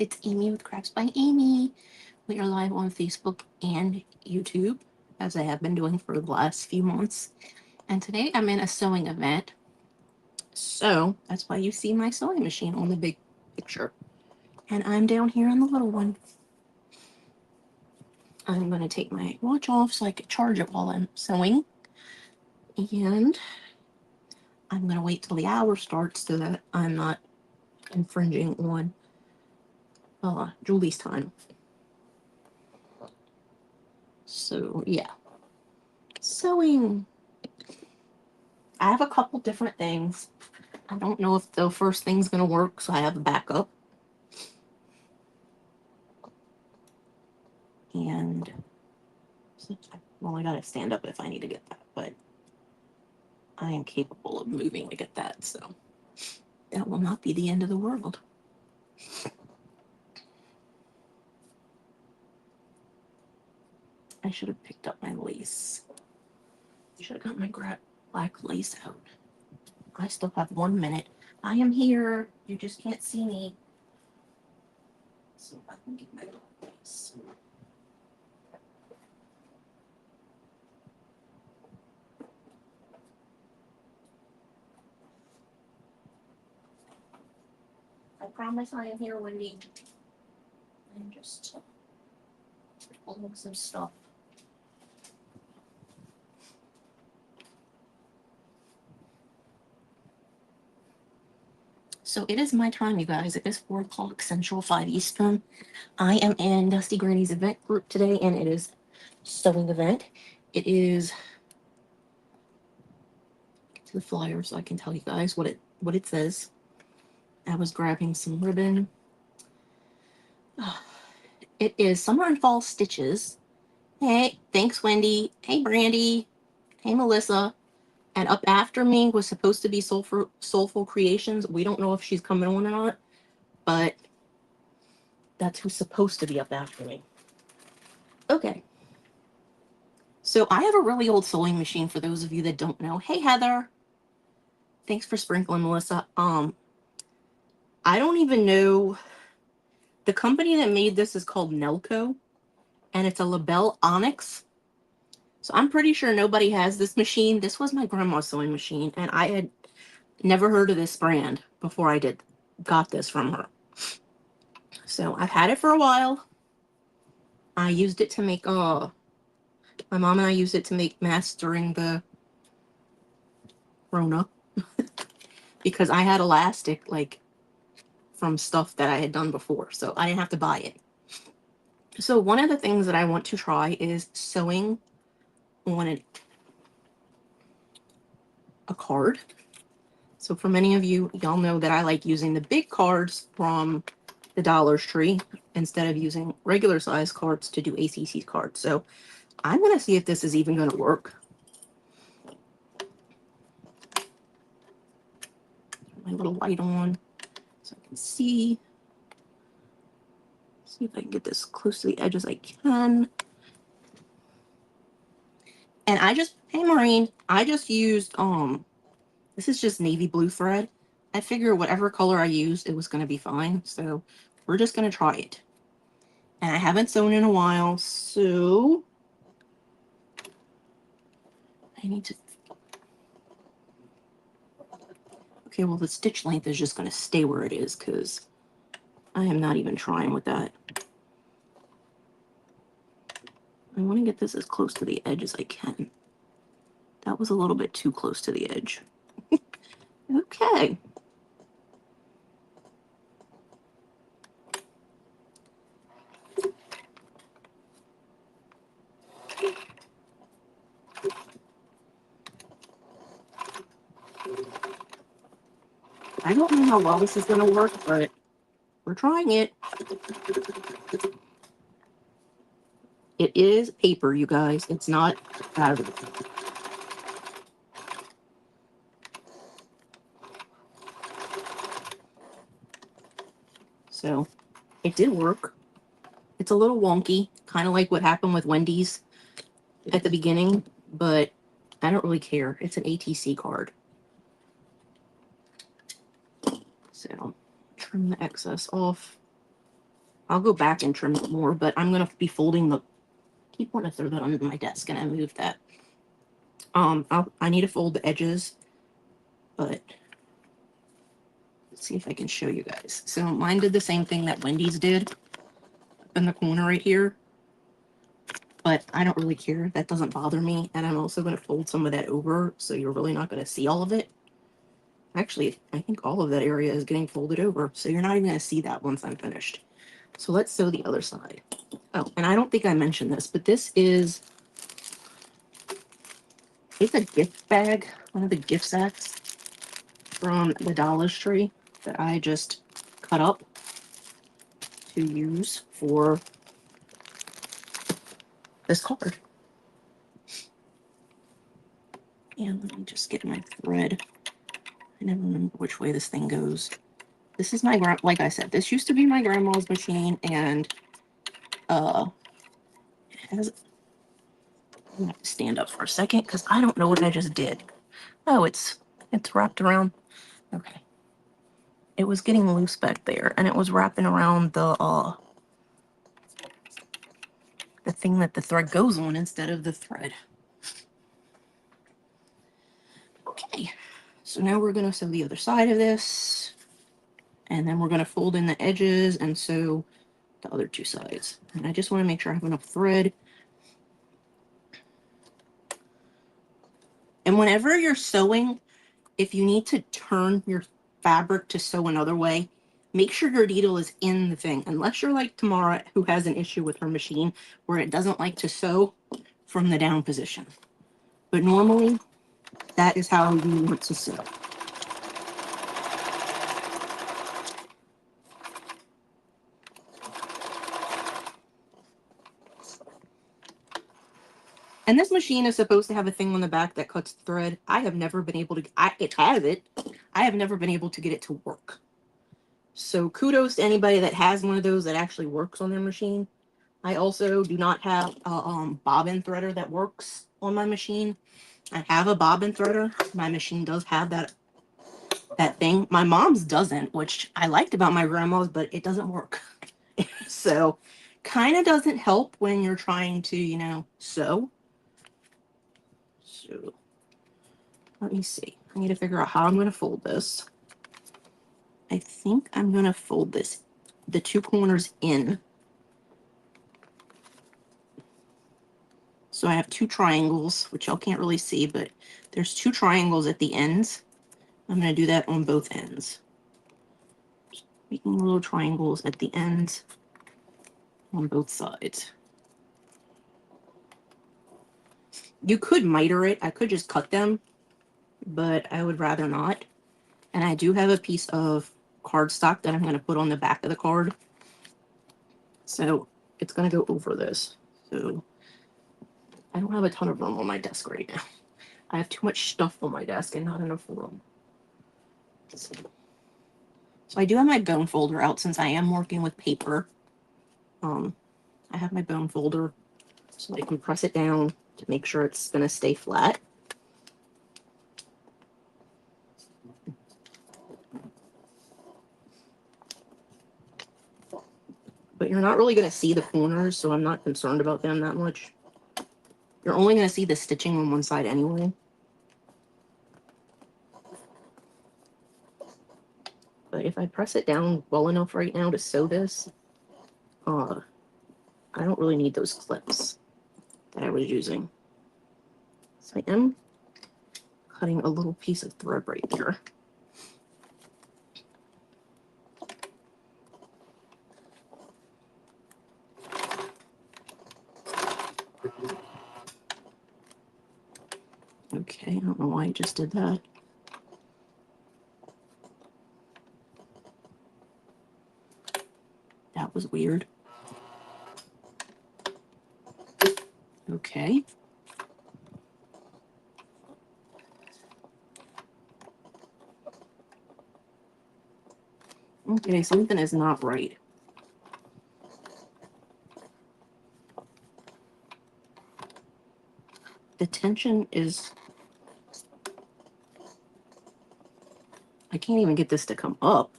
it's Amy with Crafts by Aimee. We are live on Facebook and YouTube, as I have been doing for the last few months. And today I'm in a sewing event, so that's why you see my sewing machine on the big picture. And I'm down here on the little one. I'm going to take my watch off so I can charge it while I'm sewing. And I'm going to wait till the hour starts so that I'm not infringing on Julie's time. So, yeah. Sewing. I have a couple different things. I don't know if the first thing's going to work, so I have a backup. And, well, I got to stand up if I need to get that, but I am capable of moving to get that, so that will not be the end of the world. I should have picked up my lace. I should have got my black lace out. I still have 1 minute. I am here. You just can't see me. So I can get my lace. I promise I am here, Wendy. I'm just pulling some stuff. So it is my time, you guys. It is 4 o'clock Central, 5 Eastern. I am in Dusty Granny's event group today, and it is sewing event. It is, get to the flyer so I can tell you guys what it says. I was grabbing some ribbon. It is summer and fall stitches. Hey, thanks, Wendy. Hey, Brandy. Hey, Melissa. And up after me was supposed to be Soulful Creations. We don't know if she's coming on or not, but that's who's supposed to be up after me. Okay. So I have a really old sewing machine for those of you that don't know. Hey, Heather. Thanks for sprinkling, Melissa. I don't even know. The company that made this is called Nelco, and it's a LaBelle Onyx. So I'm pretty sure nobody has this machine. This was my grandma's sewing machine, and I had never heard of this brand before I got this from her. So I've had it for a while. I used it to make my mom and I used it to make masks during the Rona because I had elastic from stuff that I had done before, so I didn't have to buy it. So one of the things that I want to try is sewing on a card. So for many of you, y'all know that I like using the big cards from the Dollar Tree instead of using regular size cards to do ACC cards. So I'm going to see if this is even going to work. Turn my little light on so I can see. See if I can get this close to the edge as I can. And hey Maureen, I just used, this is just navy blue thread. I figure whatever color I used, it was going to be fine. So we're just going to try it. And I haven't sewn in a while, so I need to. Okay, well, the stitch length is just going to stay where it is because I am not even trying with that. I want to get this as close to the edge as I can. That was a little bit too close to the edge. Okay. I don't know how well this is going to work, but we're trying it. It is paper, you guys. It's not fabric. So it did work. It's a little wonky, kind of like what happened with Wendy's at the beginning, but I don't really care. It's an ATC card. So trim the excess off. I'll go back and trim it more, but I'm going to be folding the, keep wanting to throw that under my desk and I moved that. I need to fold the edges, but let's see if I can show you guys. So mine did the same thing that Wendy's did in the corner right here, but I don't really care. That doesn't bother me. And I'm also going to fold some of that over, so you're really not going to see all of it. Actually, I think all of that area is getting folded over, so you're not even going to see that once I'm finished. So let's sew the other side. Oh, and I don't think I mentioned this, but this is, it's a gift bag, one of the gift sacks from the Dollar Tree that I just cut up to use for this card. And let me just get my thread. I never remember which way this thing goes. This is my, like I said, this used to be my grandma's machine, and it has, I'm gonna have to stand up for a second because I don't know what I just did. Oh, it's wrapped around. Okay. It was getting loose back there, and it was wrapping around the thing that the thread goes on instead of the thread. Okay, so now we're gonna sew the other side of this, and then we're gonna fold in the edges and sew the other two sides. And I just want to make sure I have enough thread. And whenever you're sewing, if you need to turn your fabric to sew another way, make sure your needle is in the thing. Unless you're like Tamara, who has an issue with her machine where it doesn't like to sew from the down position. But normally, that is how you want to sew. And this machine is supposed to have a thing on the back that cuts the thread. I have never been able to, it has it. I have never been able to get it to work. So kudos to anybody that has one of those that actually works on their machine. I also do not have a bobbin threader that works on my machine. I have a bobbin threader. My machine does have that thing. My mom's doesn't, which I liked about my grandma's, but it doesn't work. So kind of doesn't help when you're trying to, you know, sew. So let me see. I need to figure out how I'm going to fold this. I think I'm going to fold this, the two corners in. So I have two triangles, which y'all can't really see, but there's two triangles at the ends. I'm going to do that on both ends. Just making little triangles at the ends on both sides. You could miter it. I could just cut them, but I would rather not. And I do have a piece of cardstock that I'm going to put on the back of the card. So it's going to go over this. So I don't have a ton of room on my desk right now. I have too much stuff on my desk and not enough room. So I do have my bone folder out since I am working with paper. I have my bone folder so I can press it down to make sure it's going to stay flat. But you're not really going to see the corners, so I'm not concerned about them that much. You're only going to see the stitching on one side anyway. But if I press it down well enough right now to sew this, I don't really need those clips that I was using. So I am cutting a little piece of thread right there. Okay, I don't know why I just did that. That was weird. Okay. Okay, something is not right. The tension is... I can't even get this to come up.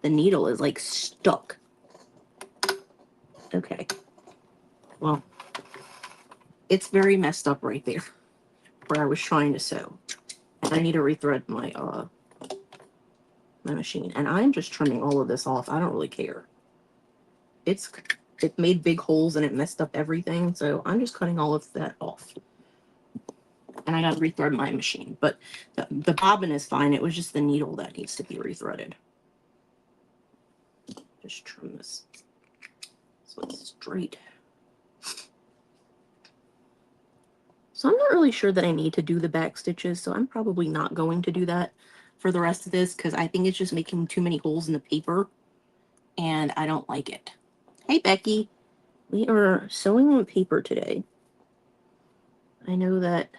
the needle is like stuck. Okay. Well, it's very messed up right there where I was trying to sew. I need to rethread my my machine, and I'm just trimming all of this off. I don't really care. It made big holes and it messed up everything, so I'm just cutting all of that off. And I got to rethread my machine, but the bobbin is fine. It was just the needle that needs to be rethreaded. Just trim this so it's straight. So I'm not really sure that I need to do the back stitches, so I'm probably not going to do that for the rest of this because I think it's just making too many holes in the paper and I don't like it. Hey Becky, we are sewing on paper today. I know that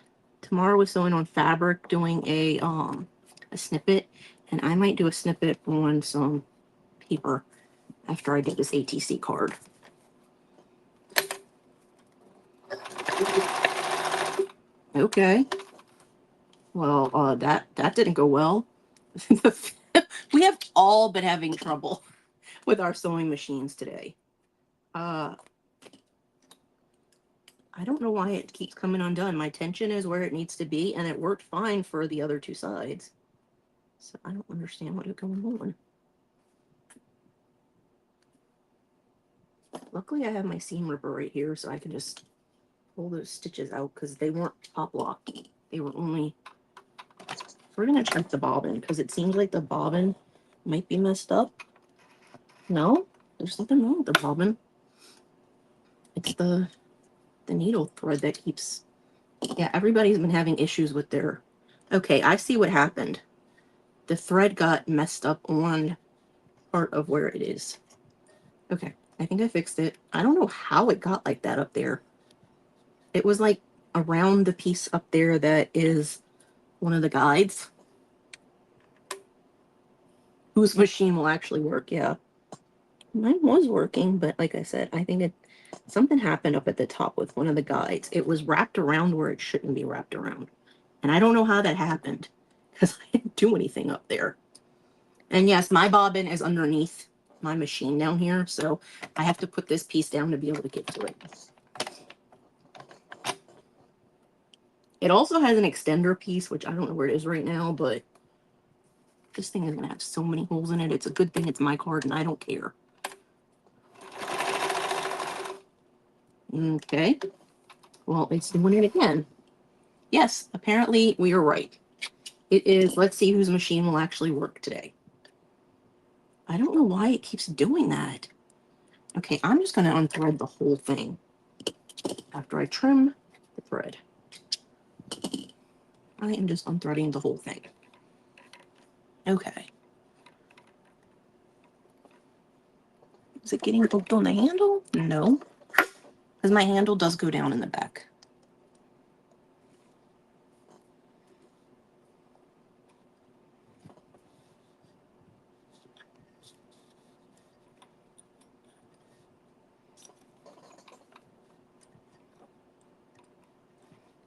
Tamara was sewing on fabric doing a snippet, and I might do a snippet on some paper after I get this ATC card. Okay. Well, that didn't go well. We have all been having trouble with our sewing machines today. I don't know why it keeps coming undone. My tension is where it needs to be, and it worked fine for the other two sides. So I don't understand what is going on. Luckily, I have my seam ripper right here, so I can just pull those stitches out because they weren't pop locked. They were only... We're going to check the bobbin because it seems like the bobbin might be messed up. No, there's nothing wrong with the bobbin. It's the needle thread that keeps... Yeah, everybody's been having issues with their... Okay, I see what happened. The thread got messed up on part of where it is. Okay, I think I fixed it. I don't know how it got like that up there. It was like around the piece up there that is one of the guides. Whose machine will actually work, yeah. Mine was working, but like I said, I think something happened up at the top with one of the guides. It was wrapped around where it shouldn't be wrapped around. And I don't know how that happened because I didn't do anything up there. And yes, my bobbin is underneath my machine down here, so I have to put this piece down to be able to get to it. It also has an extender piece, which I don't know where it is right now, but this thing is going to have so many holes in it. It's a good thing it's my card and I don't care. Okay. Well, it's doing it again. Yes, apparently we are right. It is, let's see whose machine will actually work today. I don't know why it keeps doing that. Okay, I'm just going to unthread the whole thing after I trim the thread. I am just unthreading the whole thing. Okay. Is it getting hooked on the handle? No. Because my handle does go down in the back.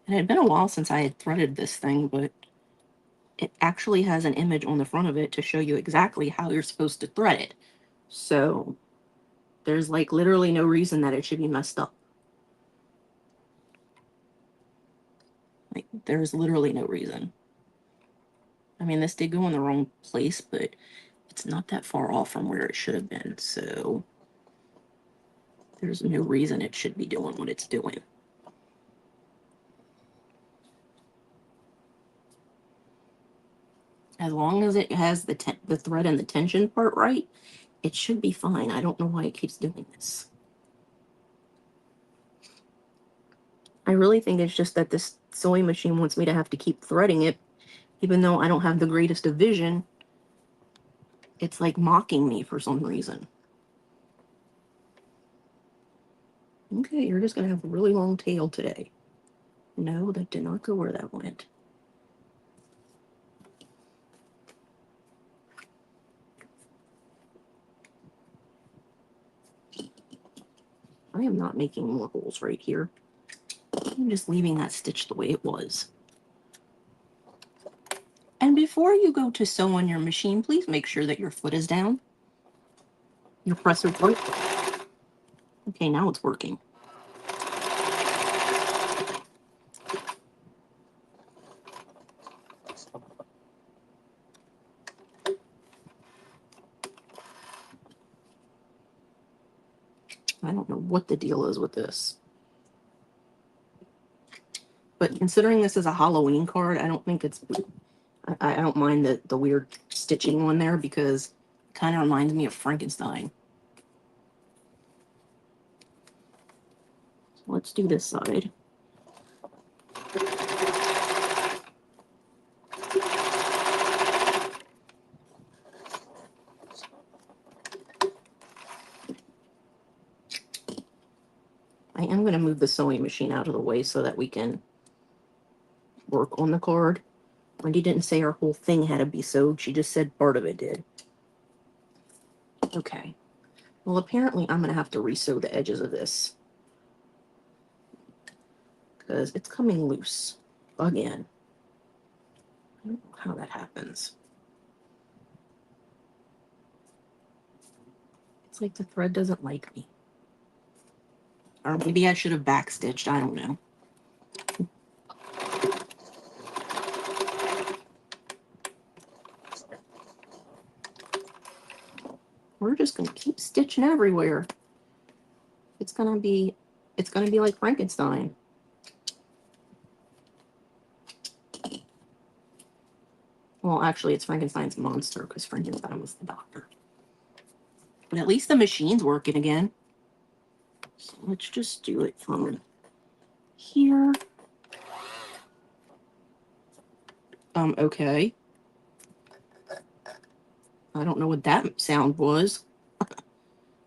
And it had been a while since I had threaded this thing, but it actually has an image on the front of it to show you exactly how you're supposed to thread it. So there's like literally no reason that it should be messed up. Like there's literally no reason. I mean, this did go in the wrong place, but it's not that far off from where it should have been. So there's no reason it should be doing what it's doing. As long as it has the thread and the tension part right, it should be fine. I don't know why it keeps doing this. I really think it's just that this sewing machine wants me to have to keep threading it, even though I don't have the greatest of vision. It's like mocking me for some reason. Okay, you're just going to have a really long tail today. No, that did not go where that went. I am not making more holes right here. I'm just leaving that stitch the way it was. And before you go to sew on your machine, please make sure that your foot is down. Your presser's work. Okay, now it's working. I don't know what the deal is with this. But considering this is a Halloween card, I don't think it's... I don't mind the weird stitching on there because it kind of reminds me of Frankenstein. So let's do this side. I am going to move the sewing machine out of the way so that we can work on the card. Wendy didn't say our whole thing had to be sewed. She just said part of it did. Okay. Well, apparently I'm going to have to re-sew the edges of this because it's coming loose again. I don't know how that happens. It's like the thread doesn't like me. Or maybe I should have backstitched. I don't know. We're just going to keep stitching everywhere. It's going to be like Frankenstein. Well, actually, it's Frankenstein's monster because Frankenstein was the doctor. But at least the machine's working again. So let's just do it from here. Okay. I don't know what that sound was.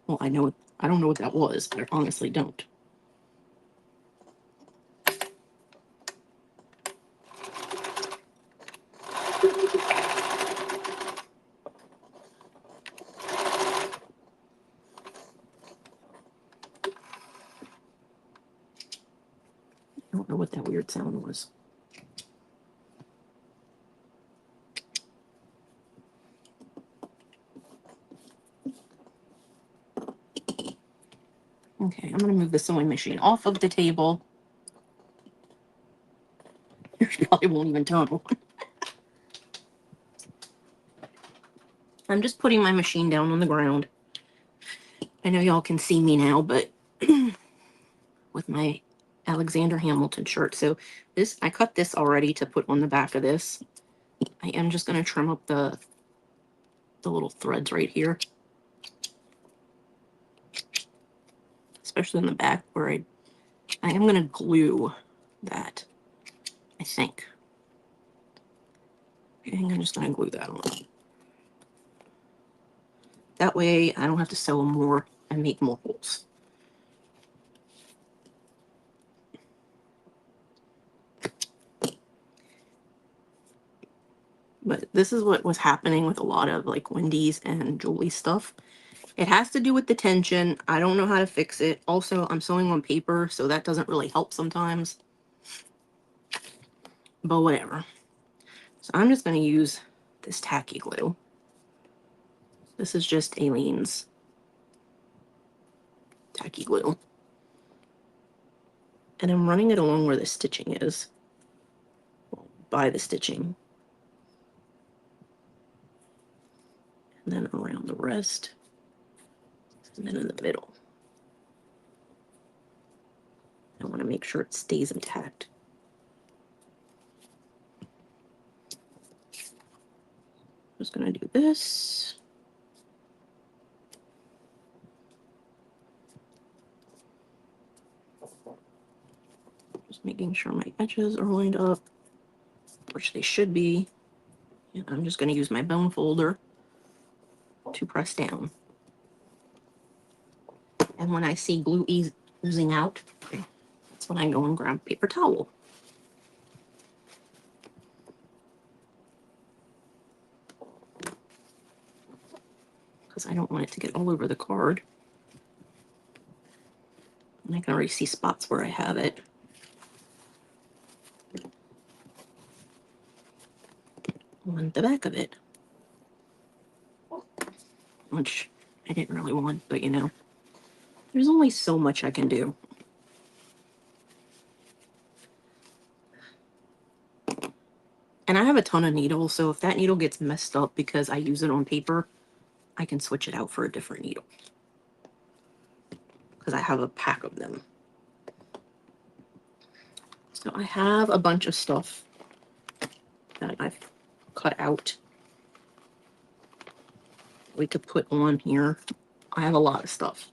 Well, I don't know what that was, but I honestly don't. I don't know what that weird sound was. Okay, I'm going to move the sewing machine off of the table. You probably won't even tell. I'm just putting my machine down on the ground. I know y'all can see me now, but with my Alexander Hamilton shirt. So this, I cut this already to put on the back of this. I am just going to trim up the little threads right here. Especially in the back where I am going to glue that, I think. I think I'm just going to glue that on. That way I don't have to sew more and make more holes. But this is what was happening with a lot of like Wendy's and Julie's stuff. It has to do with the tension. I don't know how to fix it. Also, I'm sewing on paper, so that doesn't really help sometimes. But whatever. So I'm just going to use this tacky glue. This is just Aileen's tacky glue. And I'm running it along where the stitching is. Well, by the stitching. And then around the rest. And then in the middle. I want to make sure it stays intact. I'm just going to do this. Just making sure my edges are lined up, which they should be. And I'm just going to use my bone folder to press down. And when I see glue oozing out, that's when I go and grab a paper towel. Because I don't want it to get all over the card. And I can already see spots where I have it. On the back of it. Which I didn't really want, but you know, there's only so much I can do. And I have a ton of needles, so if that needle gets messed up because I use it on paper, I can switch it out for a different needle. Because I have a pack of them. So I have a bunch of stuff that I've cut out. We could put on here. I have a lot of stuff.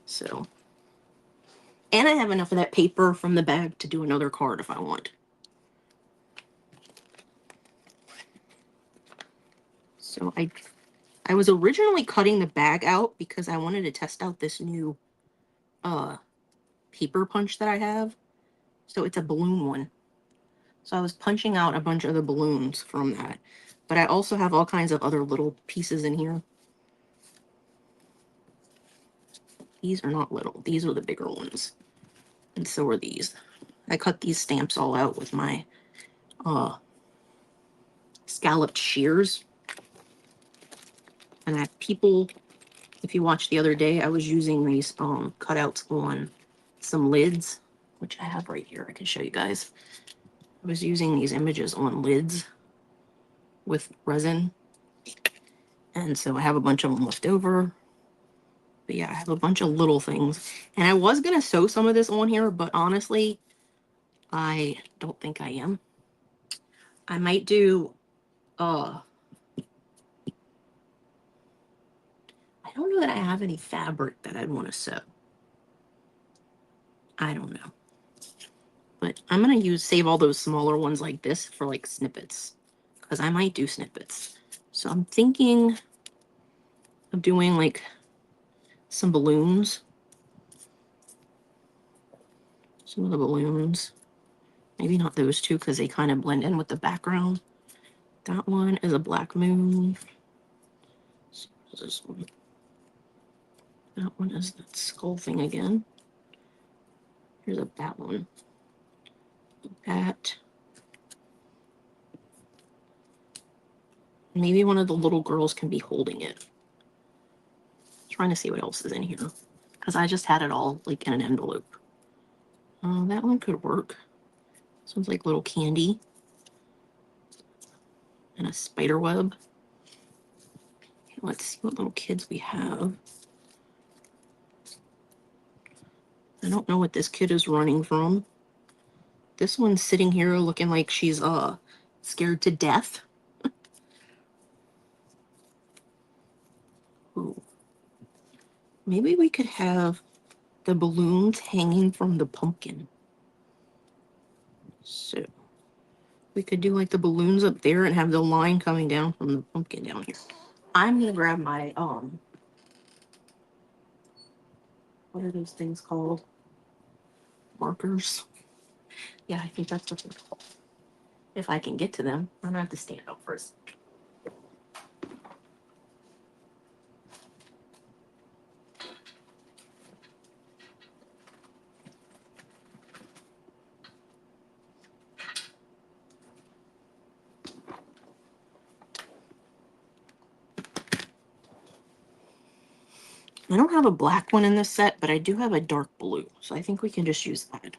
So, and I have enough of that paper from the bag to do another card if I want. So I was originally cutting the bag out because I wanted to test out this new paper punch that I have. So it's a balloon one. So I was punching out a bunch of the balloons from that. But I also have all kinds of other little pieces in here. These are not little. These are the bigger ones. And so are these. I cut these stamps all out with my scalloped shears. And if you watched the other day, I was using these cutouts on some lids, which I have right here. I can show you guys. I was using these images on lids with resin. And so I have a bunch of them left over. But yeah, I have a bunch of little things. And I was going to sew some of this on here, but honestly, I don't think I am. I might do, I don't know that I have any fabric that I'd want to sew. I don't know. But I'm going to save all those smaller ones like this for like snippets. Because I might do snippets. So I'm thinking of doing like some balloons. Some of the balloons. Maybe not those two because they kind of blend in with the background. That one is a black moon. So this one. That one is that skull thing again. Here's a bat one. Bat. Maybe one of the little girls can be holding it. Trying to see what else is in here. Because I just had it all like in an envelope. That one could work. This one's like little candy. And a spider web. Let's see what little kids we have. I don't know what this kid is running from. This one's sitting here looking like she's scared to death. Ooh. Maybe we could have the balloons hanging from the pumpkin. So we could do like the balloons up there and have the line coming down from the pumpkin down here. I'm gonna grab my what are those things called? Markers. Yeah, I think that's what they're called. If I can get to them, I'm gonna have to stand up first. I don't have a black one in this set, but I do have a dark blue, so I think we can just use that.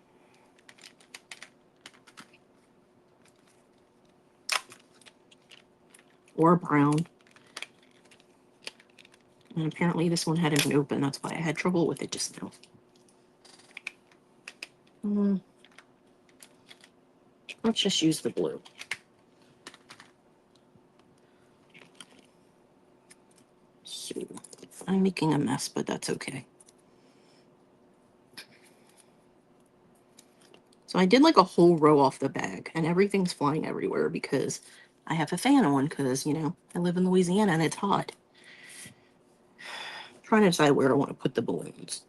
Or brown. And apparently this one hadn't been open, that's why I had trouble with it just now. Let's just use the blue. So, I'm making a mess, but that's okay. So I did like a whole row off the bag, and everything's flying everywhere because I have a fan on because, you know, I live in Louisiana and it's hot. I'm trying to decide where I want to put the balloons.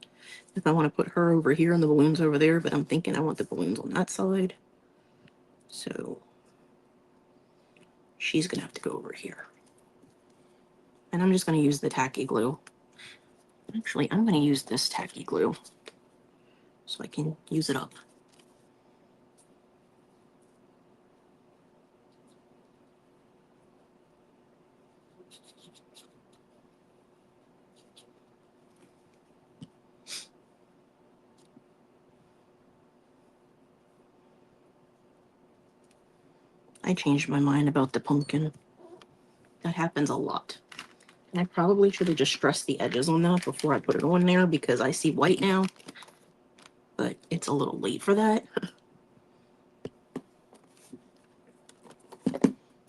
If I want to put her over here and the balloons over there, but I'm thinking I want the balloons on that side. So she's going to have to go over here. And I'm just going to use the tacky glue. Actually, I'm going to use this tacky glue so I can use it up. I changed my mind about the pumpkin. That happens a lot. And I probably should have just stressed the edges on that before I put it on there because I see white now. But it's a little late for that.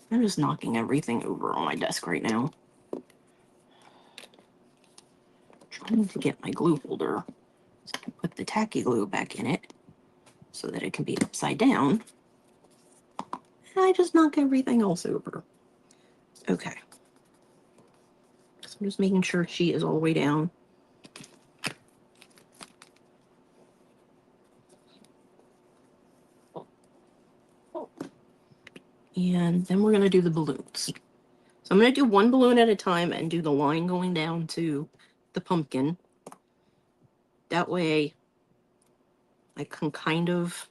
I'm just knocking everything over on my desk right now. Trying to get my glue holder. So I can put the tacky glue back in it so that it can be upside down. And I just knock everything else over. Okay. So I'm just making sure she is all the way down. And then we're going to do the balloons. So I'm going to do one balloon at a time and do the line going down to the pumpkin. That way I can kind of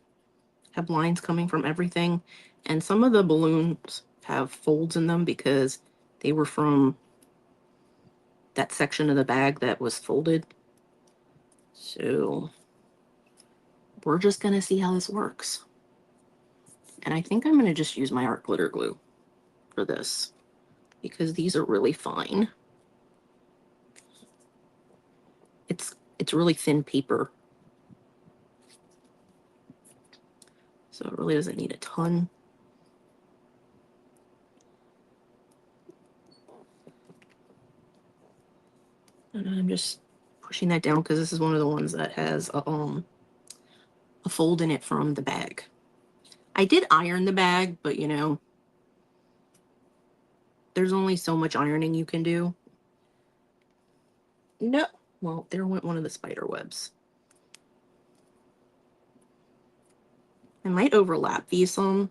have lines coming from everything. And some of the balloons have folds in them because they were from that section of the bag that was folded. So we're just going to see how this works. And I think I'm going to just use my art glitter glue for this because these are really fine. It's really thin paper. So it really doesn't need a ton. And I'm just pushing that down because this is one of the ones that has a fold in it from the bag. I did iron the bag, but you know, there's only so much ironing you can do. No, well, there went one of the spider webs. I might overlap these some,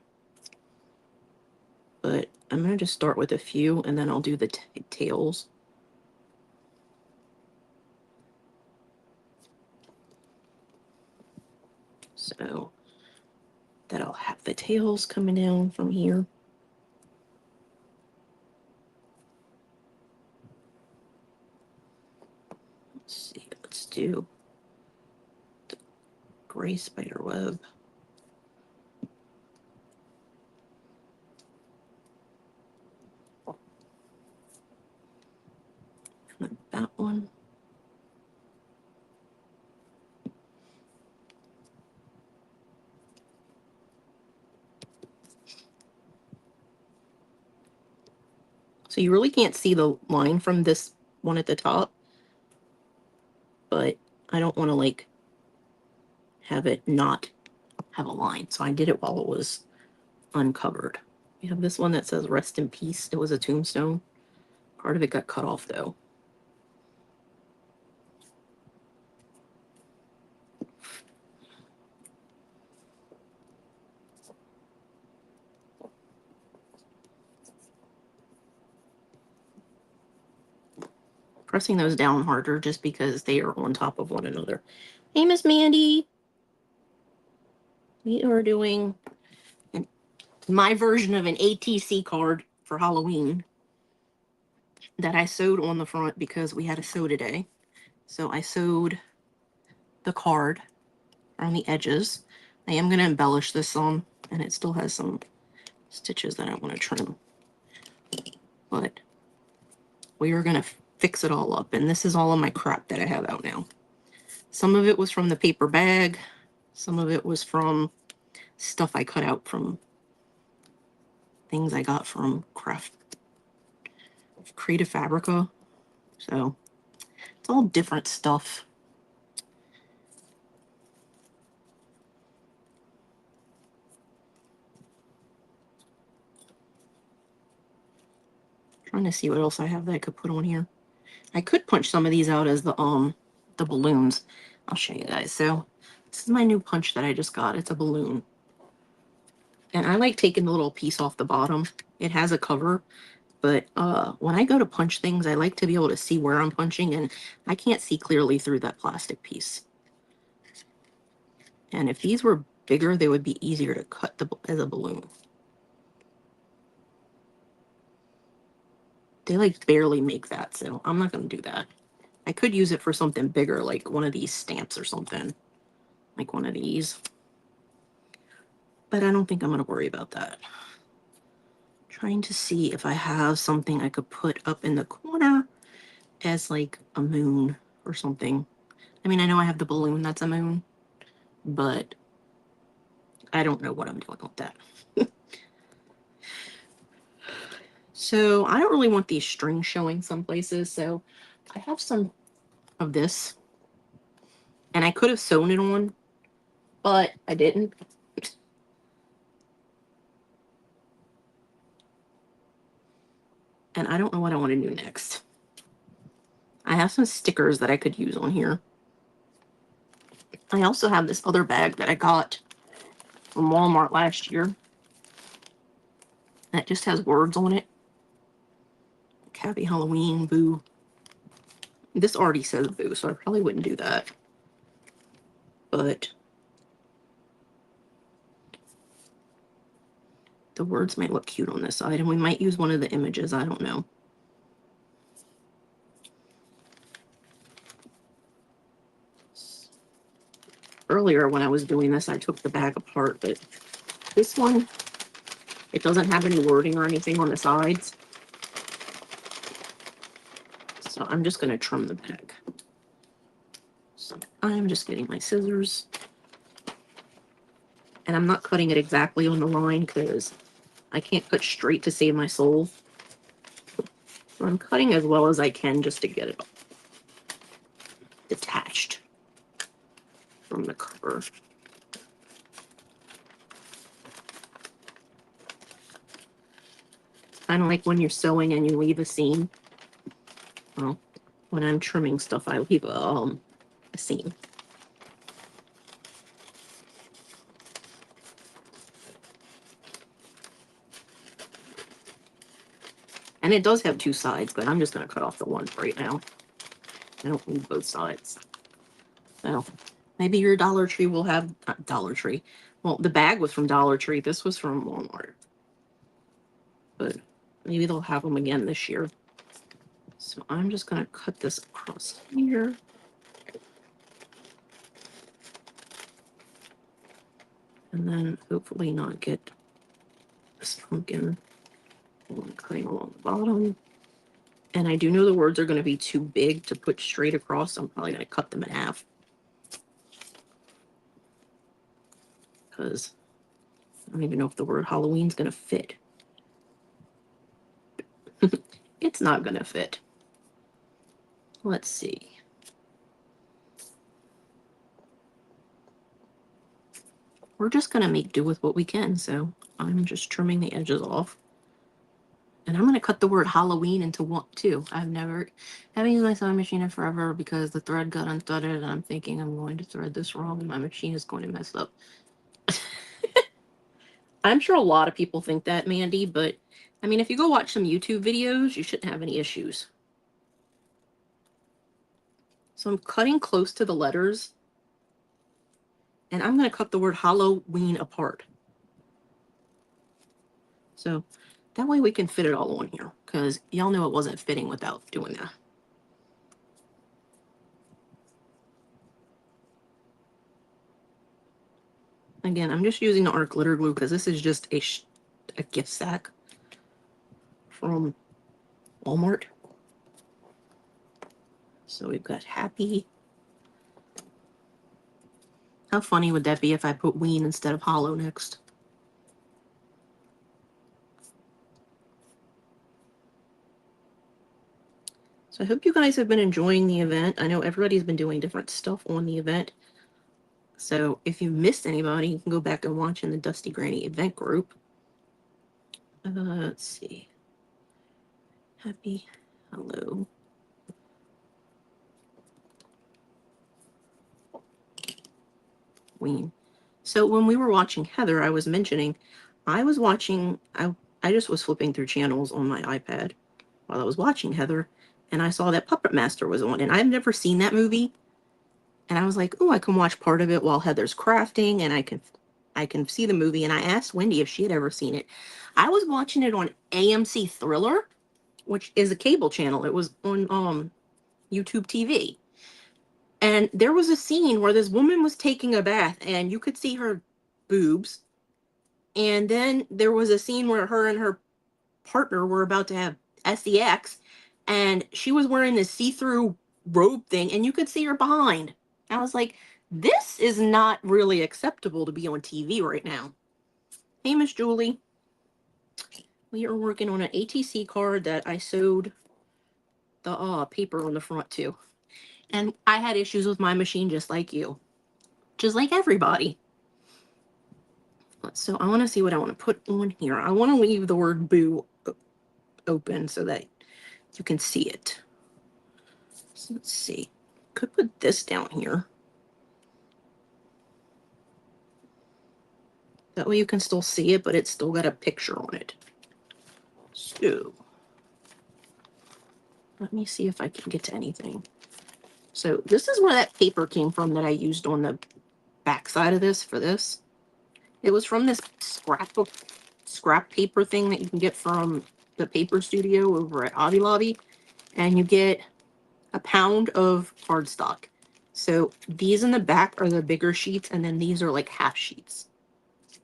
but I'm going to just start with a few and then I'll do the tails. So that I'll have the tails coming down from here. Let's see, let's do the gray spider web. And that one. So you really can't see the line from this one at the top, but I don't want to like have it not have a line. So I did it while it was uncovered. We have this one that says rest in peace. It was a tombstone. Part of it got cut off though. Pressing those down harder just because they are on top of one another. Hey, Miss Mandy. We are doing my version of an ATC card for Halloween that I sewed on the front because we had a sew today. So I sewed the card around the edges. I am going to embellish this some, and it still has some stitches that I want to trim. But we are going to fix it all up, and this is all of my crap that I have out now. Some of it was from the paper bag. Some of it was from stuff I cut out from things I got from Creative Fabrica. So it's all different stuff. Trying to see what else I have that I could put on here. I could punch some of these out as the balloons. I'll show you guys. So this is my new punch that I just got. It's a balloon. And I like taking the little piece off the bottom. It has a cover, but when I go to punch things, I like to be able to see where I'm punching, and I can't see clearly through that plastic piece. And if these were bigger, they would be easier to cut as a balloon. They like barely make that, so I'm not going to do that. I could use it for something bigger, like one of these stamps or something. Like one of these. But I don't think I'm going to worry about that. trying to see if I have something I could put up in the corner as like a moon or something. I mean, I know I have the balloon that's a moon, but I don't know what I'm doing with that. So I don't really want these strings showing some places, so I have some of this, and I could have sewn it on, but I didn't. And I don't know what I want to do next. I have some stickers that I could use on here. I also have this other bag that I got from Walmart last year. That just has words on it. Happy Halloween, boo. This already says boo, so I probably wouldn't do that. But the words might look cute on this side, and we might use one of the images. I don't know. Earlier when I was doing this, I took the bag apart, but this one, it doesn't have any wording or anything on the sides. So I'm just going to trim the bag. So I'm just getting my scissors. And I'm not cutting it exactly on the line because I can't cut straight to save my soul. So I'm cutting as well as I can just to get it detached from the cover. Kind of like when you're sewing and you leave a seam. Well, when I'm trimming stuff, I leave a seam. And it does have two sides, but I'm just going to cut off the one right now. I don't need both sides. So maybe your Dollar Tree will have, not Dollar Tree. Well, the bag was from Dollar Tree. This was from Walmart. But maybe they'll have them again this year. So I'm just going to cut this across here. And then hopefully not get this pumpkin cutting along the bottom. And I do know the words are going to be too big to put straight across, so I'm probably going to cut them in half. Because I don't even know if the word Halloween's going to fit. It's not going to fit. Let's see. We're just going to make do with what we can, so I'm just trimming the edges off. And I'm going to cut the word Halloween into one, too. haven't used my sewing machine in forever because the thread got unthreaded, and I'm thinking I'm going to thread this wrong, and my machine is going to mess up. I'm sure a lot of people think that, Mandy, but, I mean, if you go watch some YouTube videos, you shouldn't have any issues. So I'm cutting close to the letters, and I'm going to cut the word Halloween apart. So that way we can fit it all on here, because y'all know it wasn't fitting without doing that. Again, I'm just using the art glitter glue because this is just a gift sack from Walmart. So we've got happy. How funny would that be if I put ween instead of hollow next? So I hope you guys have been enjoying the event. I know everybody's been doing different stuff on the event. So if you missed anybody, you can go back and watch in the Dusty Granny event group. Let's see. Happy hello. Ween. So when we were watching Heather, I was mentioning, I just was flipping through channels on my iPad while I was watching Heather, and I saw that Puppet Master was on, and I've never seen that movie. And I was like, oh, I can watch part of it while Heather's crafting, and I can see the movie. And I asked Wendy if she had ever seen it. I was watching it on AMC Thriller, which is a cable channel. It was on YouTube TV. And there was a scene where this woman was taking a bath, and you could see her boobs. And then there was a scene where her and her partner were about to have sex, and she was wearing this see-through robe thing, and you could see her behind. I was like, this is not really acceptable to be on TV right now. Hey, Miss Julie. We are working on an ATC card that I sewed the paper on the front to. And I had issues with my machine just like you. Just like everybody. So I want to see what I want to put on here. I want to leave the word boo open so that you can see it. So let's see. Could put this down here. That way you can still see it, but it's still got a picture on it. So let me see if I can get to anything. So this is where that paper came from that I used on the back side of this for this. It was from this scrap paper thing that you can get from the paper studio over at Hobby Lobby. And you get a pound of cardstock. So these in the back are the bigger sheets, and then these are like half sheets.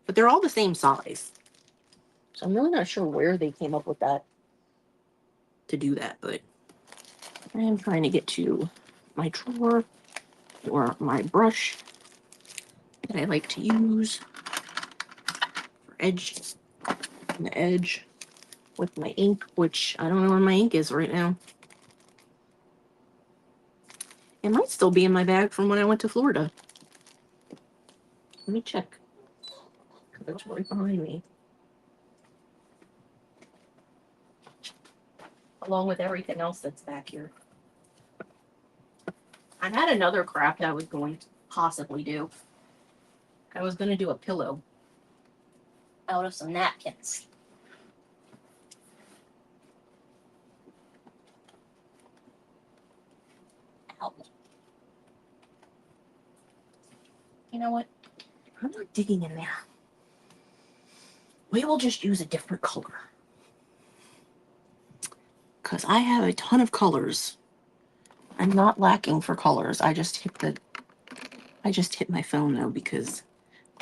But they're all the same size. So I'm really not sure where they came up with that to do that, but I am trying to get to my drawer or my brush that I like to use for the edge with my ink, which I don't know where my ink is right now. It might still be in my bag from when I went to Florida. Let me check. It's right behind me. Along with everything else that's back here. I had another craft I was going to possibly do. I was going to do a pillow out of some napkins. Ow. You know what? I'm not digging in there. We will just use a different color. Because I have a ton of colors. I'm not lacking for colors. I just hit my phone though, because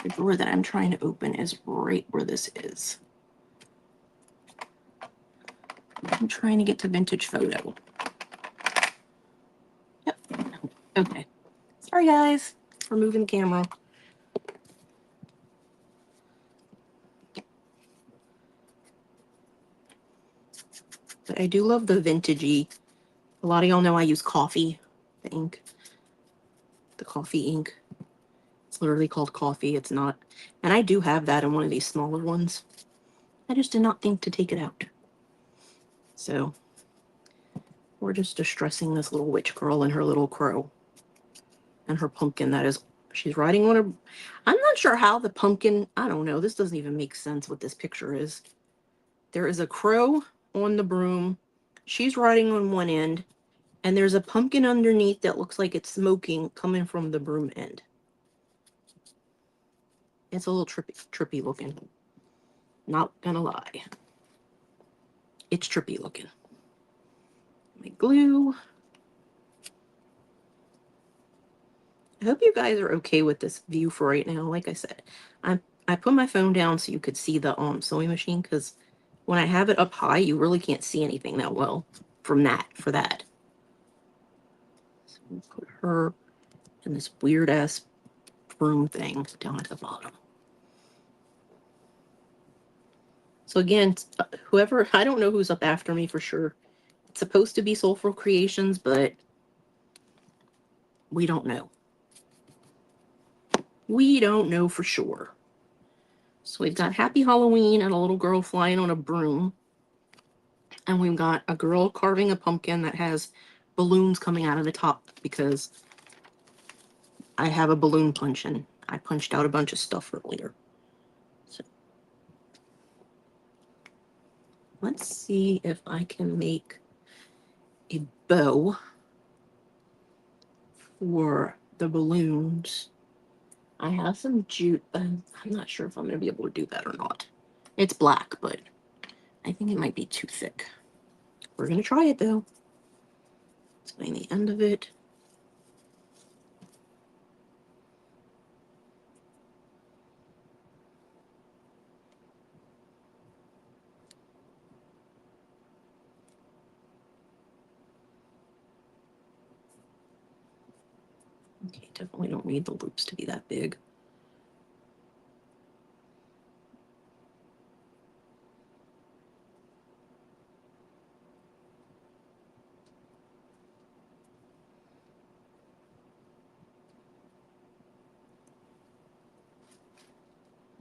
the drawer that I'm trying to open is right where this is. I'm trying to get to vintage photo. Yep. Okay. Sorry guys for moving the camera. But I do love the vintagey. A lot of y'all know I use coffee, the ink. The coffee ink. It's literally called coffee. It's not. And I do have that in one of these smaller ones. I just did not think to take it out. So we're just distressing this little witch girl and her little crow. And her pumpkin that is, she's riding on a, I'm not sure how the pumpkin, I don't know. This doesn't even make sense what this picture is. There is a crow on the broom. She's riding on one end. And there's a pumpkin underneath that looks like it's smoking coming from the broom end. It's a little trippy looking. Not gonna lie. It's trippy looking. My glue. I hope you guys are okay with this view for right now. Like I said, I put my phone down so you could see the sewing machine, because when I have it up high, you really can't see anything that well for that. So we'll put her in this weird ass broom thing down at the bottom. So again, whoever, I don't know who's up after me for sure. It's supposed to be Soulful Creations, but we don't know. We don't know for sure. So we've got Happy Halloween and a little girl flying on a broom. And we've got a girl carving a pumpkin that has balloons coming out of the top, because I have a balloon punch and I punched out a bunch of stuff earlier. So let's see if I can make a bow for the balloons. I have some jute. I'm not sure if I'm going to be able to do that or not. It's black, but I think it might be too thick. We're going to try it though. Let's find the end of it. Okay, definitely don't need the loops to be that big.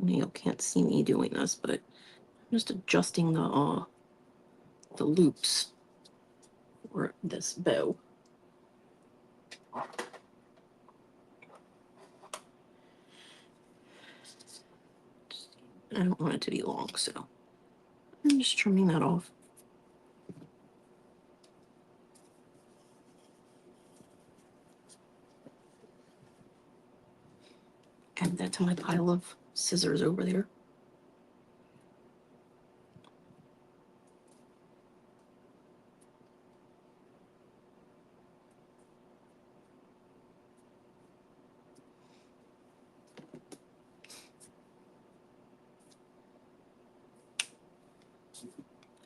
You can't see me doing this, but I'm just adjusting the loops for this bow. I don't want it to be long, so I'm just trimming that off. Add that to my pile of scissors over there.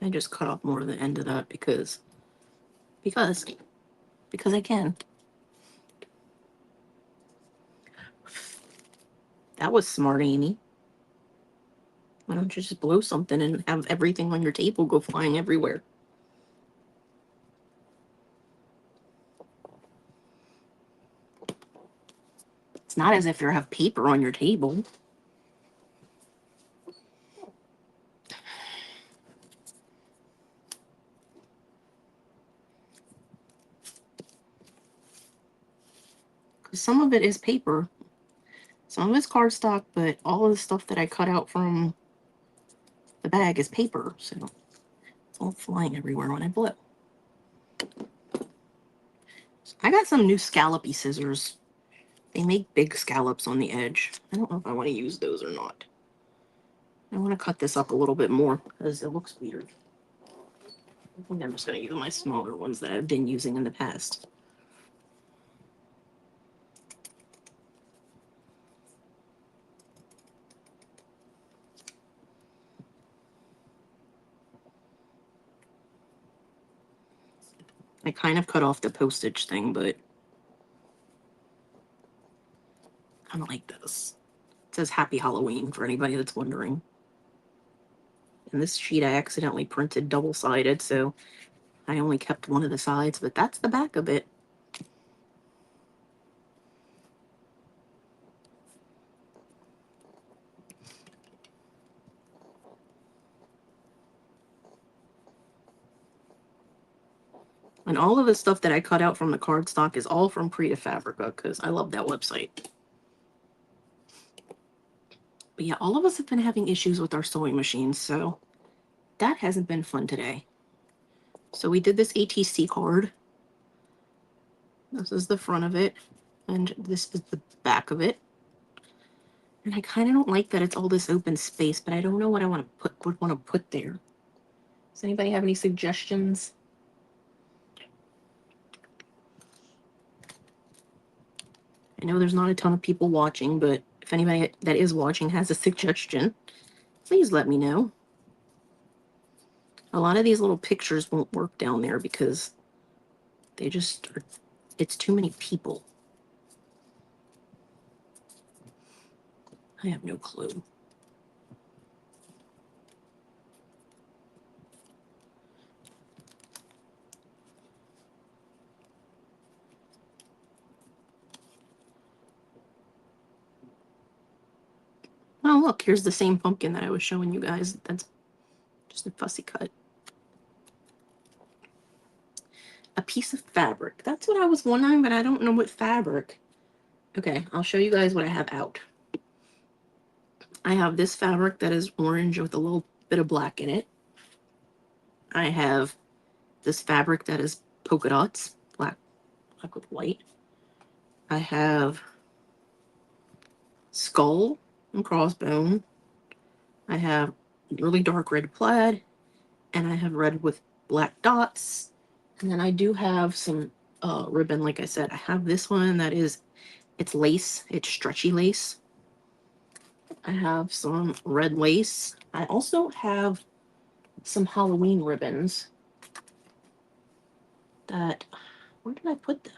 I just cut off more of the end of that because I can. That was smart, Amy. Why don't you just blow something and have everything on your table go flying everywhere? It's not as if you have paper on your table. Some of it is paper. Some of it's cardstock, but all of the stuff that I cut out from the bag is paper, so it's all flying everywhere when I blow. I got some new scallopy scissors. They make big scallops on the edge. I don't know if I want to use those or not. I want to cut this up a little bit more because it looks weird. I think I'm just going to use my smaller ones that I've been using in the past. I kind of cut off the postage thing, but I don't like this. It says Happy Halloween for anybody that's wondering. And this sheet I accidentally printed double-sided, so I only kept one of the sides, but that's the back of it. And all of the stuff that I cut out from the cardstock is all from Preta Fabrica, because I love that website. But yeah, all of us have been having issues with our sewing machines, so that hasn't been fun today. So we did this ATC card. This is the front of it, and this is the back of it. And I kind of don't like that it's all this open space, but I don't know what I want to put there. Does anybody have any suggestions? I know there's not a ton of people watching, but if anybody that is watching has a suggestion, please let me know. A lot of these little pictures won't work down there because they just are, it's too many people. I have no clue. Oh, look, here's the same pumpkin that I was showing you guys. That's just a fussy cut. A piece of fabric. That's what I was wondering, but I don't know what fabric. Okay, I'll show you guys what I have out. I have this fabric that is orange with a little bit of black in it. I have this fabric that is polka dots, black with white. I have skull and crossbone. I have really dark red plaid, and I have red with black dots. And then I do have some ribbon, like I said. I have this one that is, it's lace, it's stretchy lace. I have some red lace. I also have some Halloween ribbons that, where did I put them?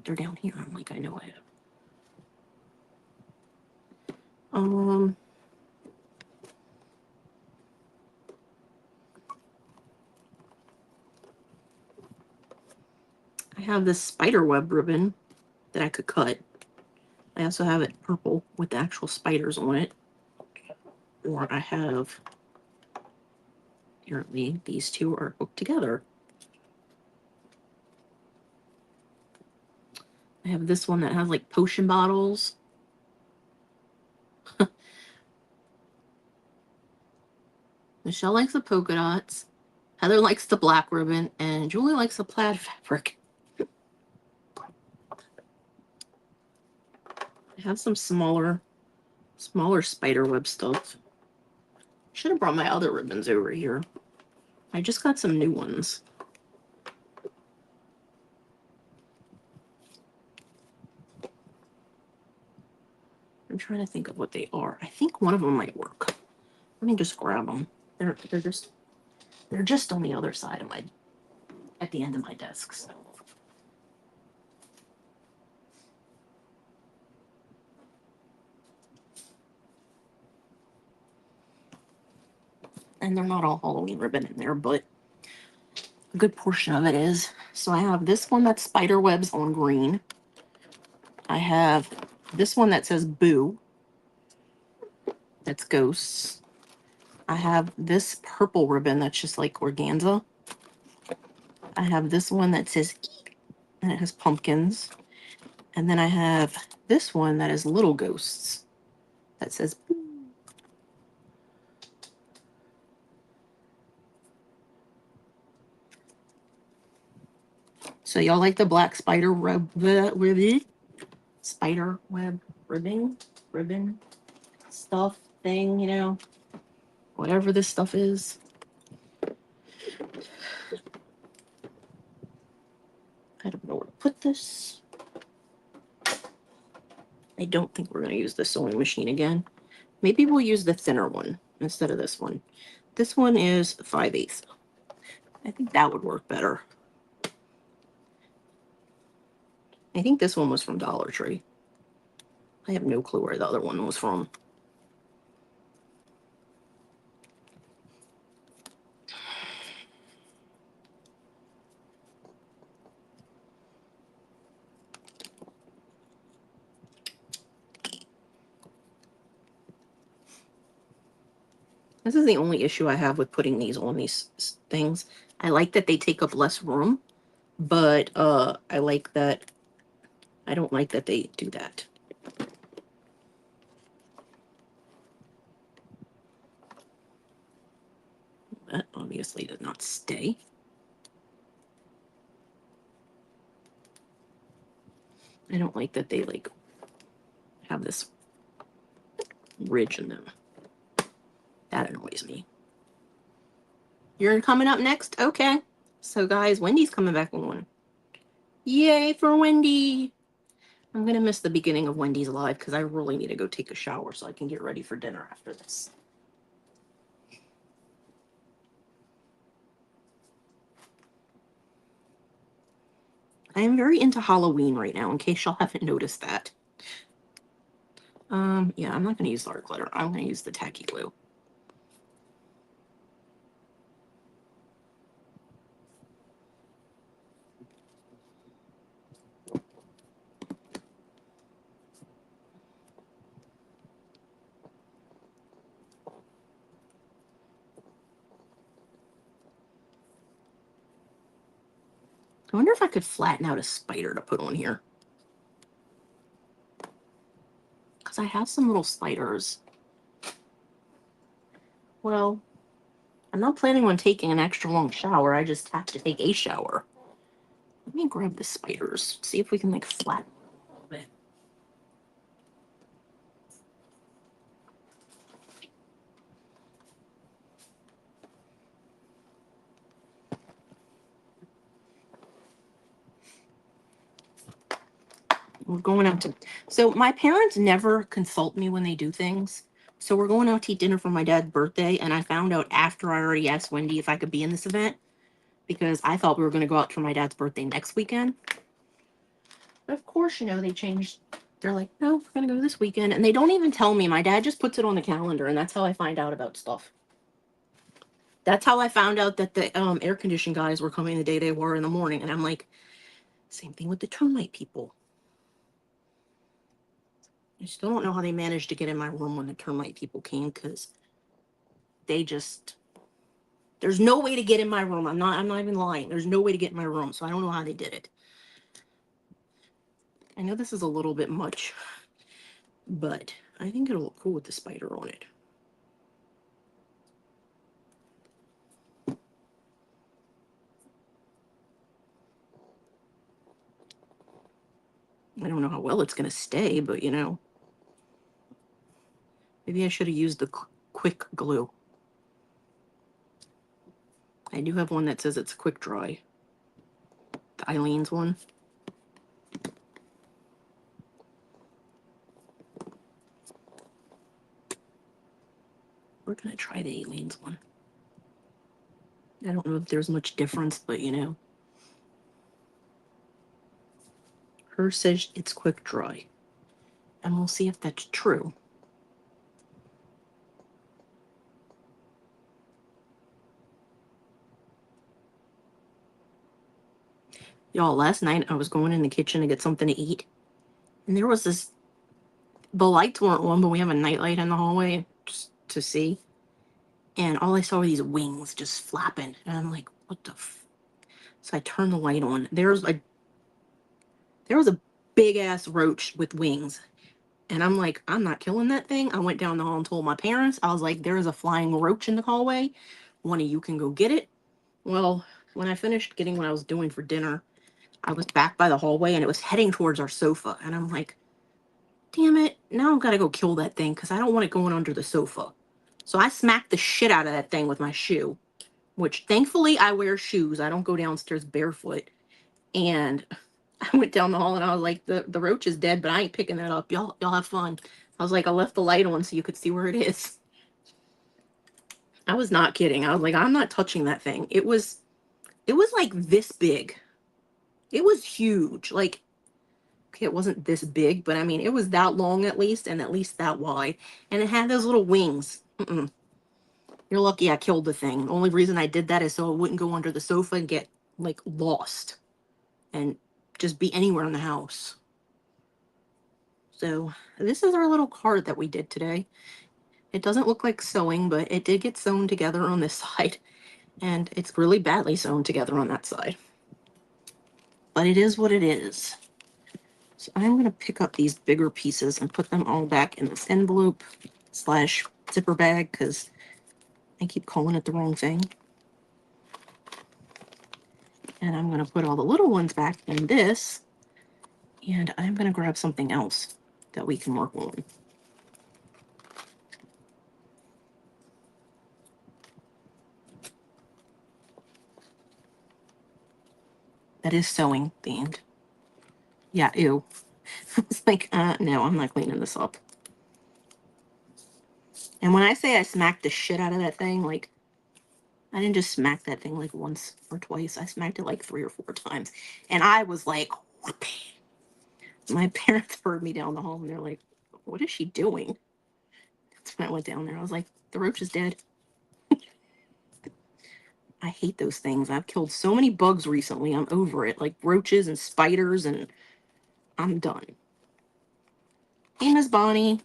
They're down here. I'm like, I know I have. I have this spider web ribbon that I could cut. I also have it purple with the actual spiders on it. Or I have, apparently, these two are hooked together. I have this one that has like potion bottles. Michelle likes the polka dots. Heather likes the black ribbon. And Julie likes the plaid fabric. I have some smaller spider web stuff. Should have brought my other ribbons over here. I just got some new ones. I'm trying to think of what they are. I think one of them might work. Let me just grab them. They're just on the other side of at the end of my desk. So. And they're not all Halloween ribbon in there, but a good portion of it is. So I have this one that's spider webs on green. I have this one that says boo. That's ghosts. I have this purple ribbon that's just like organza. I have this one that says eek, and it has pumpkins. And then I have this one that is little ghosts that says boo. So y'all like the black spider web ribbon stuff thing, you know, whatever this stuff is. I don't know where to put this. I don't think we're going to use the sewing machine again. Maybe we'll use the thinner one instead of this one. This one is 5/8. I think that would work better. I think this one was from Dollar Tree. I have no clue where the other one was from. This is the only issue I have with putting these on these things. I like that they take up less room, but I like that. I don't like that they do that. That obviously did not stay. I don't like that they like have this ridge in them. That annoys me. You're coming up next? Okay. So guys, Wendy's coming back on. Yay for Wendy. I'm going to miss the beginning of Wendy's live because I really need to go take a shower so I can get ready for dinner after this. I am very into Halloween right now, in case y'all haven't noticed that. Yeah, I'm not going to use art glitter. I'm going to use the tacky glue. I wonder if I could flatten out a spider to put on here. Because I have some little spiders. Well, I'm not planning on taking an extra long shower. I just have to take a shower. Let me grab the spiders. See if we can like flatten a little bit. We're going out to, so my parents never consult me when they do things. So we're going out to eat dinner for my dad's birthday, and I found out after I already asked Wendy if I could be in this event, because I thought we were going to go out for my dad's birthday next weekend. Of course, you know, they changed. They're like, no, we're going to go this weekend. And they don't even tell me. My dad just puts it on the calendar, and that's how I find out about stuff. That's how I found out that the air conditioning guys were coming the day they were in the morning. And I'm like, same thing with the termite people. I still don't know how they managed to get in my room when the termite people came, because they just, there's no way to get in my room. I'm not even lying. There's no way to get in my room. So I don't know how they did it. I know this is a little bit much, but I think it'll look cool with the spider on it. I don't know how well it's going to stay, but you know, maybe I should have used the quick glue. I do have one that says it's quick dry. The Eileen's one. We're going to try the Eileen's one. I don't know if there's much difference, but you know. Hers says it's quick dry. And we'll see if that's true. Y'all, last night I was going in the kitchen to get something to eat. And there was this, the lights weren't on, but we have a nightlight in the hallway just to see. And all I saw were these wings just flapping. And I'm like, what the So I turned the light on. There was a big ass roach with wings. And I'm like, I'm not killing that thing. I went down the hall and told my parents. I was like, there is a flying roach in the hallway. One of you can go get it. Well, when I finished getting what I was doing for dinner, I was back by the hallway and it was heading towards our sofa. And I'm like, damn it. Now I've got to go kill that thing because I don't want it going under the sofa. So I smacked the shit out of that thing with my shoe, which thankfully I wear shoes. I don't go downstairs barefoot. And I went down the hall and I was like, the roach is dead, but I ain't picking that up. Y'all have fun. I was like, I left the light on so you could see where it is. I was not kidding. I was like, I'm not touching that thing. It was like this big. It was huge. Like, okay, it wasn't this big, but I mean, it was that long at least, and at least that wide. And it had those little wings. You're lucky I killed the thing. The only reason I did that is so it wouldn't go under the sofa and get, like, lost. And just be anywhere in the house. So this is our little card that we did today. It doesn't look like sewing, but it did get sewn together on this side. And it's really badly sewn together on that side. But it is what it is. So I'm going to pick up these bigger pieces and put them all back in this envelope / zipper bag because I keep calling it the wrong thing. And I'm going to put all the little ones back in this. And I'm going to grab something else that we can work on. That is sewing themed. Yeah, ew. I was like, no, I'm not cleaning this up. And when I say I smacked the shit out of that thing, like, I didn't just smack that thing like once or twice. I smacked it like 3 or 4 times. And I was like, whoopee. My parents heard me down the hall and they're like, what is she doing? That's when I went down there. I was like, the roach is dead. I hate those things. I've killed so many bugs recently. I'm over it. Like roaches and spiders, and I'm done. Hey, Miss Bonnie.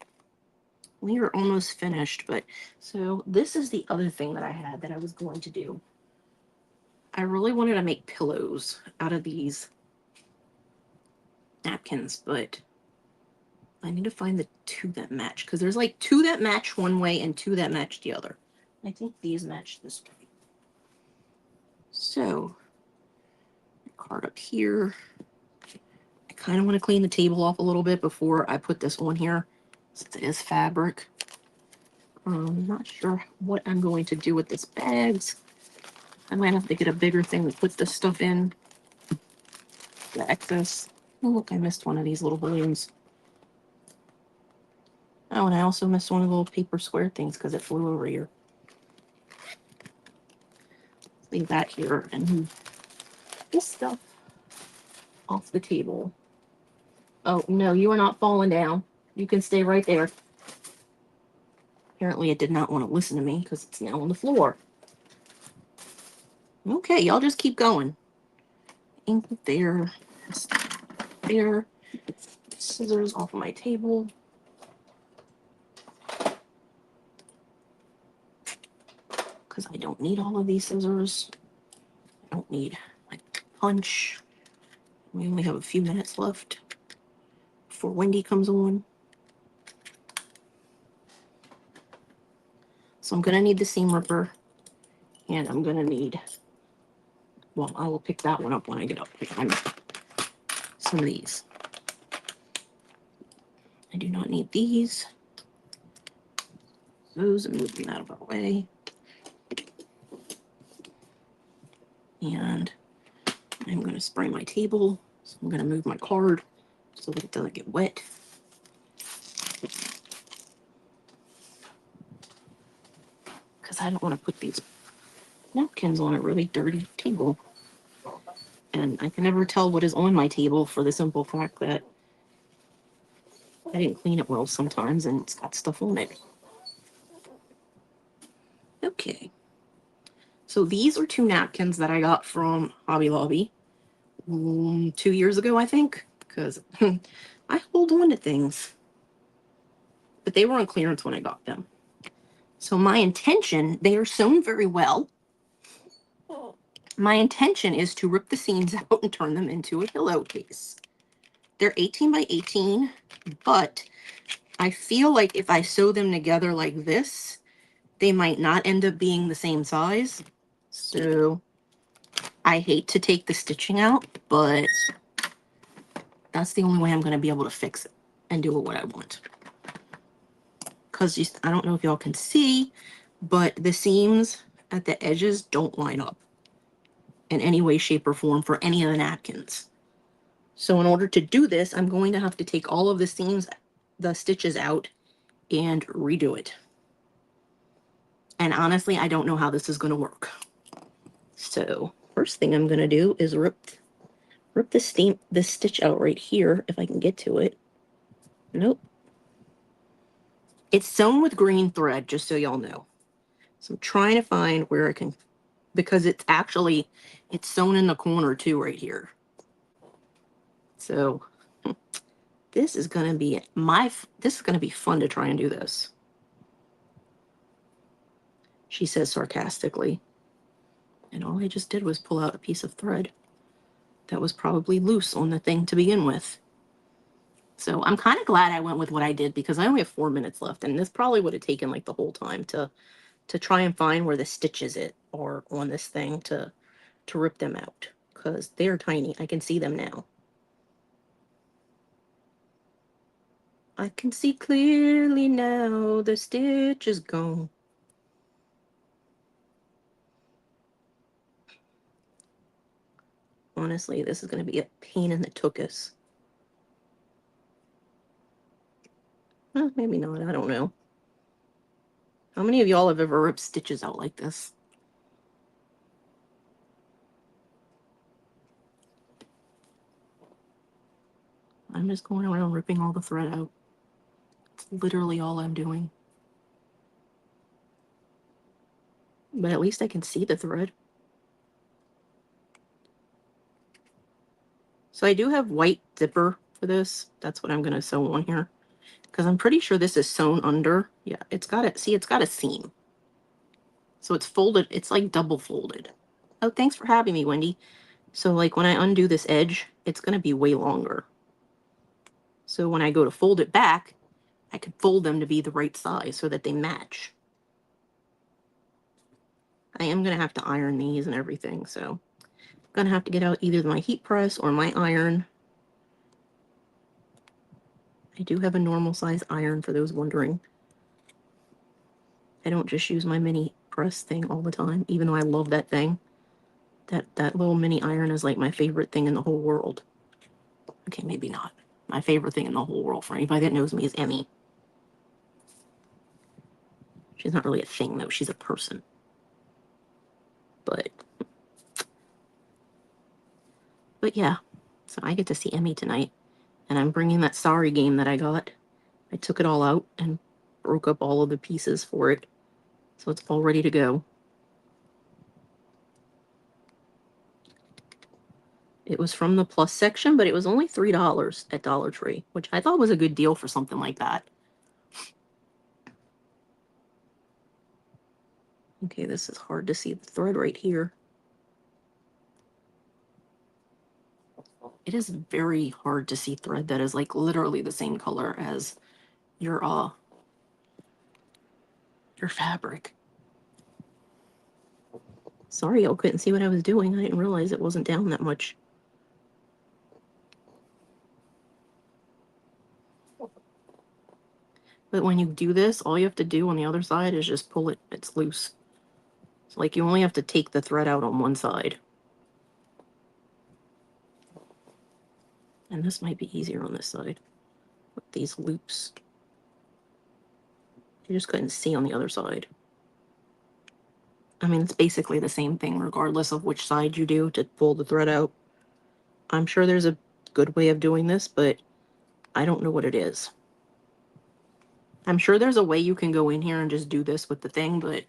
We are almost finished, but so this is the other thing that I had that I was going to do. I really wanted to make pillows out of these napkins, but I need to find the 2 that match, because there's like 2 that match one way and 2 that match the other. I think these match this way. So, card up here. I kind of want to clean the table off a little bit before I put this on here, since it is fabric. I'm not sure what I'm going to do with these bags. I might have to get a bigger thing to put this stuff in. The excess. Oh, look, I missed one of these little balloons. Oh, and I also missed one of the little paper square things because it flew over here. Leave that here and move this stuff off the table. Oh, no, you are not falling down. You can stay right there. Apparently it did not want to listen to me because it's now on the floor. Okay, y'all just keep going. Ink there. There. Scissors off of my table. Because I don't need all of these scissors. I don't need my punch. We only have a few minutes left before Wendy comes on. So I'm going to need the seam ripper. And I'm going to need, well, I will pick that one up when I get up. Some of these. I do not need these. Those, and move them out of our way. And I'm going to spray my table. So I'm going to move my card so that it doesn't get wet. Because I don't want to put these napkins on a really dirty table. And I can never tell what is on my table for the simple fact that I didn't clean it well sometimes and it's got stuff on it. Okay. So these are 2 napkins that I got from Hobby Lobby 2 years ago, I think, because I hold on to things. But they were on clearance when I got them. So my intention, they are sewn very well. My intention is to rip the seams out and turn them into a pillowcase. They're 18 by 18, but I feel like if I sew them together like this, they might not end up being the same size. So I hate to take the stitching out, but that's the only way I'm going to be able to fix it and do it what I want. Because I don't know if y'all can see, but the seams at the edges don't line up in any way, shape, or form for any of the napkins. So in order to do this, I'm going to have to take all of the seams, the stitches out, and redo it. And honestly, I don't know how this is going to work. So first thing I'm going to do is rip this stitch out right here, if I can get to it. Nope. It's sewn with green thread, just so y'all know. So I'm trying to find where I can, because it's sewn in the corner too right here. So this is going to be fun to try and do this. She says sarcastically. And all I just did was pull out a piece of thread that was probably loose on the thing to begin with. So I'm kind of glad I went with what I did because I only have 4 minutes left, and this probably would have taken like the whole time to try and find where the stitches are on this thing to rip them out because they're tiny. I can see them now. I can see clearly now the stitch is gone. Honestly, this is going to be a pain in the tuchus. Well, maybe not. I don't know. How many of y'all have ever ripped stitches out like this? I'm just going around ripping all the thread out. It's literally all I'm doing. But at least I can see the thread. So I do have white zipper for this. That's what I'm going to sew on here. Because I'm pretty sure this is sewn under. Yeah, it's got a seam. So it's folded. It's like double folded. Oh, thanks for having me, Wendy. So like when I undo this edge, it's going to be way longer. So when I go to fold it back, I could fold them to be the right size so that they match. I am going to have to iron these and everything, so I'm going to have to get out either my heat press or my iron. I do have a normal size iron for those wondering. I don't just use my mini press thing all the time, even though I love that thing. That little mini iron is like my favorite thing in the whole world. Okay, maybe not. My favorite thing in the whole world for anybody that knows me is Emmy. She's not really a thing, though. She's a person. But yeah. So I get to see Emmy tonight. And I'm bringing that sorry game that I got. I took it all out and broke up all of the pieces for it. So it's all ready to go. It was from the plus section, but it was only $3 at Dollar Tree, which I thought was a good deal for something like that. Okay, this is hard to see the thread right here. It is very hard to see thread that is like literally the same color as your fabric. Sorry, y'all couldn't see what I was doing. I didn't realize it wasn't down that much. But when you do this, all you have to do on the other side is just pull it. It's loose. So like you only have to take the thread out on one side. And this might be easier on this side with these loops. You just couldn't see on the other side. I mean, it's basically the same thing regardless of which side you do to pull the thread out. I'm sure there's a good way of doing this, but I don't know what it is. I'm sure there's a way you can go in here and just do this with the thing, but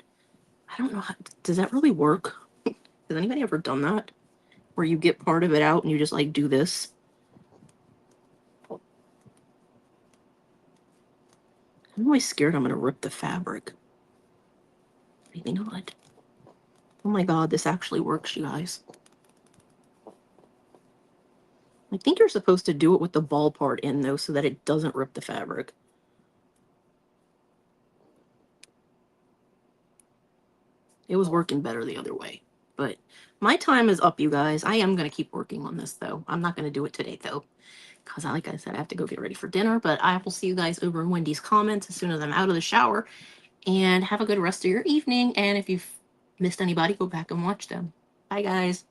I don't know how, does that really work? Has anybody ever done that? Where you get part of it out and you just like do this? I'm always scared I'm gonna rip the fabric. Maybe not. Oh my god, this actually works, you guys. I think you're supposed to do it with the ball part in though so that it doesn't rip the fabric. It was working better the other way. But my time is up, you guys. I am going to keep working on this, though. I'm not going to do it today, though. Because, like I said, I have to go get ready for dinner. But I will see you guys over in Wendy's comments as soon as I'm out of the shower. And have a good rest of your evening. And if you've missed anybody, go back and watch them. Bye, guys.